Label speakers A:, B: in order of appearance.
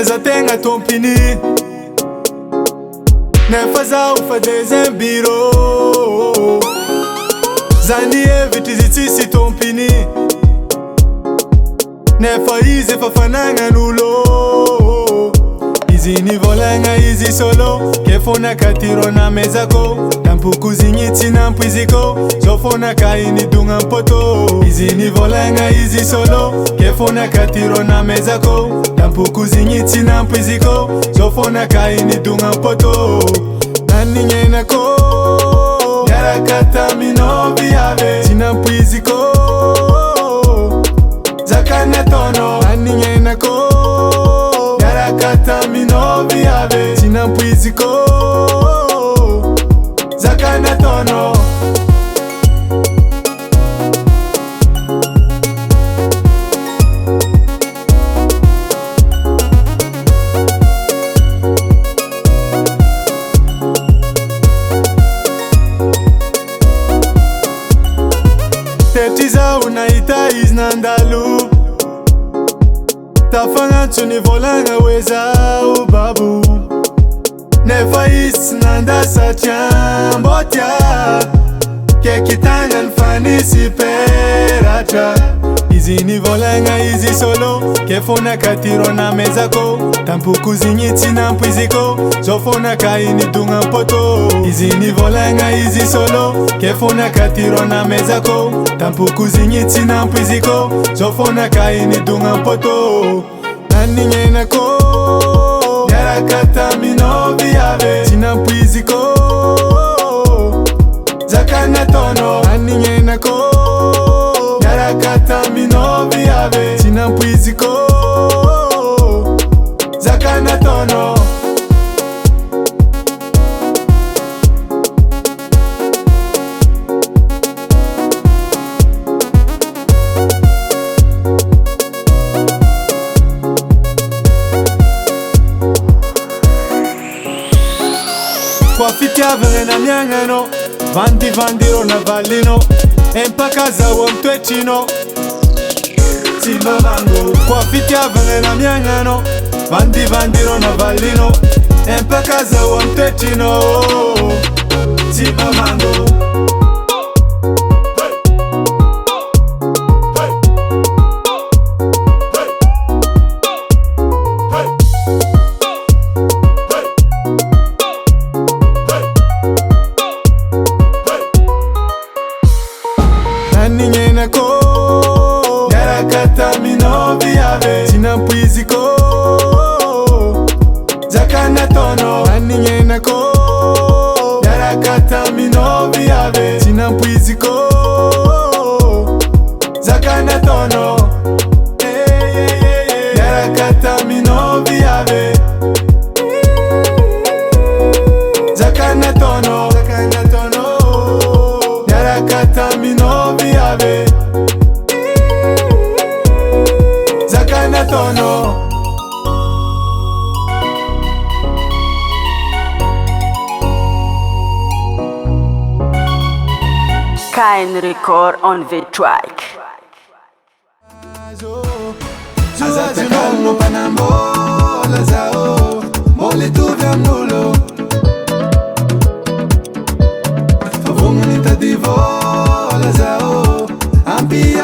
A: za tegna tompiny. Nefa zaho fa dezembiro. Zany hevitry izy tsisy tompiny. Nefa izy efa fanagnan'olo. Izy nivolagna izy solo, ke fonaka tirona mezako. Tampoko zigny tsy nampiziko, zao fonaka inidogna poto. Izy nivolagna izy solo, ke fonaka tirona mezako. Tampoko zigny tsy nampiziko, zao fonaka inidogna poto. Naningenako miaraka taminao viavy, tsy nampiziko zaka nataonao. Naningenako miaraka taminao viavy, tsy nampiziko zaka nataonao. Tetry zaho nahita izy nandalo, tafagnantso nivolagna hoe zaho babo. Nefa izy tsy nandasatria mbô tia, ke kitagnany fa nisy peratra. Izy nivolagna izy solo, ke fonaka tirona mezako. Tampoko zigny tsy nampiziko, zao fonaka inidogna poto. Izy nivolagna izy solo, ke fonaka tirona mezako. Tampoko zigny tsy nampiziko, zao fonaka inidogna poto. Naningenako miaraka taminao viavy, tsy nampiziko zaka nataonao. Naningenako miaraka taminao viavy, tsy nampiziko zaka nataonao. Kwa fitiavagna na miagnano, vandivandiro na valino. Empakaza wa mtwechino, tsy mamango. Kwa fitiavagna na miagnano, vandivandiro na valino. Empakaza wa mtwechino, tsy mamango. Naningenako miaraka taminao viavy, tsy nampiziko zaka nataonao. Naningenako miaraka taminao viavy, tsy nampiziko zaka nataonao. Miaraka taminao viavy, zaka nataonao. Miaraka taminao viavy, zaka nataonao.
B: Kind record on the track.
A: Azatakano panambola zao, mole tuve amnulo. Favonganita di vola zao, ampia